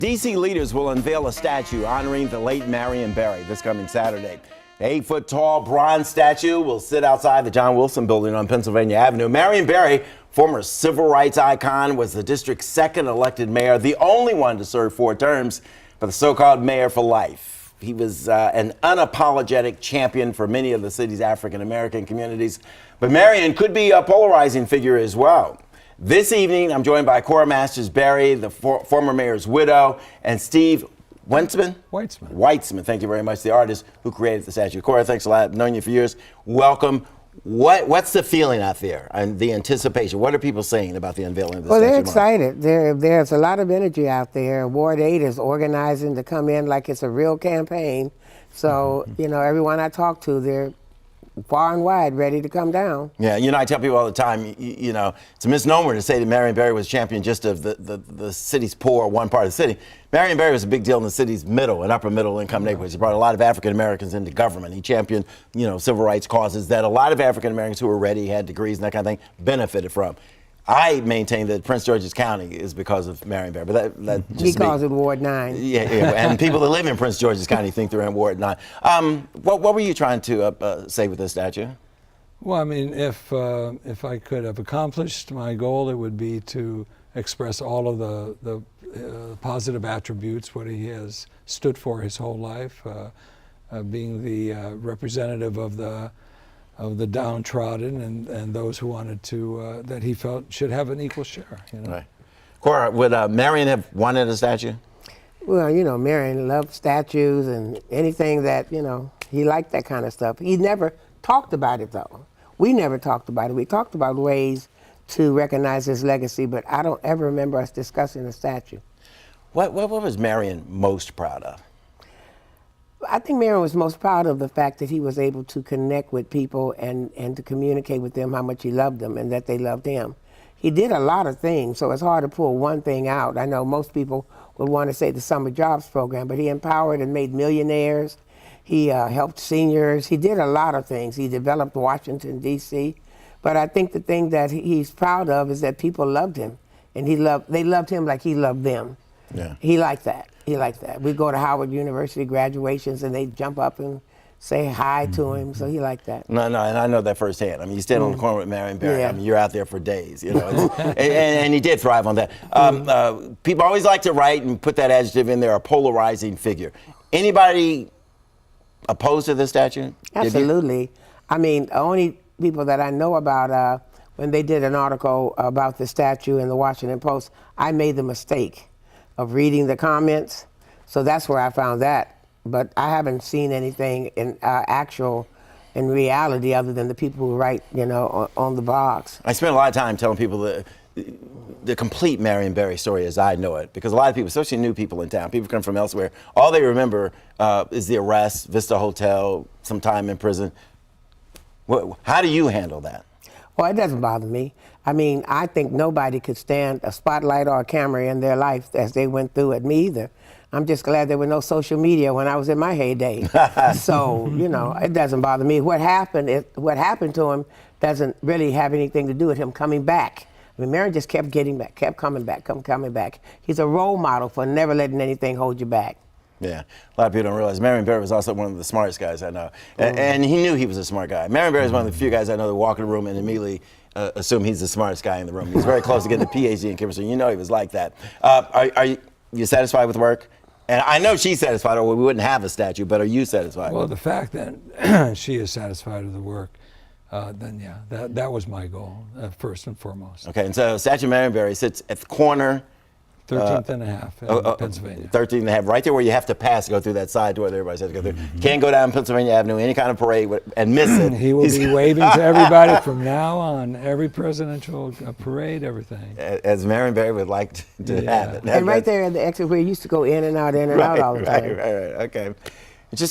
D.C. leaders will unveil a statue honoring the late Marion Barry this coming Saturday. The 8-foot-tall bronze statue will sit outside the John Wilson Building on Pennsylvania Avenue. Marion Barry, former civil rights icon, was the district's second elected mayor, the only one to serve 4 terms, for the so-called mayor for life. He was an unapologetic champion for many of the city's African-American communities. But Marion could be a polarizing figure as well. This evening, I'm joined by Cora Masters Barry, the former mayor's widow, and Steve Weitzman? Weitzman, thank you very much, the artist who created the statue. Cora, thanks a lot. I've known you for years. Welcome. What's the feeling out there and the anticipation? What are people saying about the unveiling of the statue? Well, they're excited. There's a lot of energy out there. Ward 8 is organizing to come in like it's a real campaign. So, you know, everyone I talk to, they're far and wide ready to come down. Yeah, you know, I tell people all the time, you know, it's a misnomer to say that Marion Barry was champion just of the city's poor, one part of the city. Marion Barry was a big deal in the city's middle and upper middle income neighborhoods. He brought a lot of African Americans into government. He championed, you know, civil rights causes that a lot of African Americans who were ready, had degrees and that kind of thing, benefited from. I maintain that Prince George's County is because of Marion Barry, but that just he calls it Ward 9. Yeah, and people that live in Prince George's County think they're in Ward 9. What were you trying to say with this statue? Well, I mean, if I could have accomplished my goal, it would be to express all of the positive attributes, what he has stood for his whole life, being the representative of the downtrodden and those who wanted to, that he felt should have an equal share. You know? Right. Cora, would Marion have wanted a statue? Well, you know, Marion loved statues and anything that, you know, he liked that kind of stuff. He never talked about it, though. We never talked about it. We talked about ways to recognize his legacy, but I don't ever remember us discussing a statue. What was Marion most proud of? I think Marion was most proud of the fact that he was able to connect with people and to communicate with them how much he loved them and that they loved him. He did a lot of things, so it's hard to pull one thing out. I know most people would want to say the summer jobs program, but he empowered and made millionaires. He helped seniors. He did a lot of things. He developed Washington, D.C. But I think the thing that he's proud of is that people loved him, and they loved him like he loved them. Yeah. He liked that. He liked that. We go to Howard University graduations and they jump up and say hi to him, so he liked that. No, and I know that firsthand. I mean, you stand on the corner with Marion Barry, yeah. I mean, you're out there for days, you know, and he did thrive on that. People always like to write and put that adjective in there, a polarizing figure. Anybody opposed to this statue? Absolutely. I mean, the only people that I know about, when they did an article about the statue in the Washington Post, I made the mistake of reading the comments, so that's where I found that. But I haven't seen anything in in reality, other than the people who write, you know, on the blogs. I spent a lot of time telling people the complete Marion Barry story as I know it, because a lot of people, especially new people in town, people come from elsewhere, all they remember is the arrest, Vista Hotel, some time in prison. How do you handle that? Well, it doesn't bother me. I mean, I think nobody could stand a spotlight or a camera in their life as they went through it, me either. I'm just glad there was no social media when I was in my heyday. So, you know, it doesn't bother me. What happened to him doesn't really have anything to do with him coming back. I mean, Marion just kept getting back, kept coming back, coming back. He's a role model for never letting anything hold you back. Yeah, a lot of people don't realize Marion Barry was also one of the smartest guys I know. And he knew he was a smart guy. Marion Barry is one of the few guys I know that walk in the room and immediately assume he's the smartest guy in the room. He's very close to getting a PhD in chemistry. You know he was like that. Are you satisfied with work? And I know she's satisfied, or we wouldn't have a statue, but are you satisfied? Well, the fact that she is satisfied with the work, then yeah, that was my goal, first and foremost. Okay, and so Statue of Marion Barry sits at the corner. 13th and a half in Pennsylvania. 13 and a half, right there where you have to pass, go through that side door that everybody has to go through. Can't go down Pennsylvania Avenue, any kind of parade, and miss it. He will be waving to everybody from now on, every presidential parade, everything. As Marion Barry would like to have it. And right there at the exit where you used to go in and out all the time. Right, okay. Just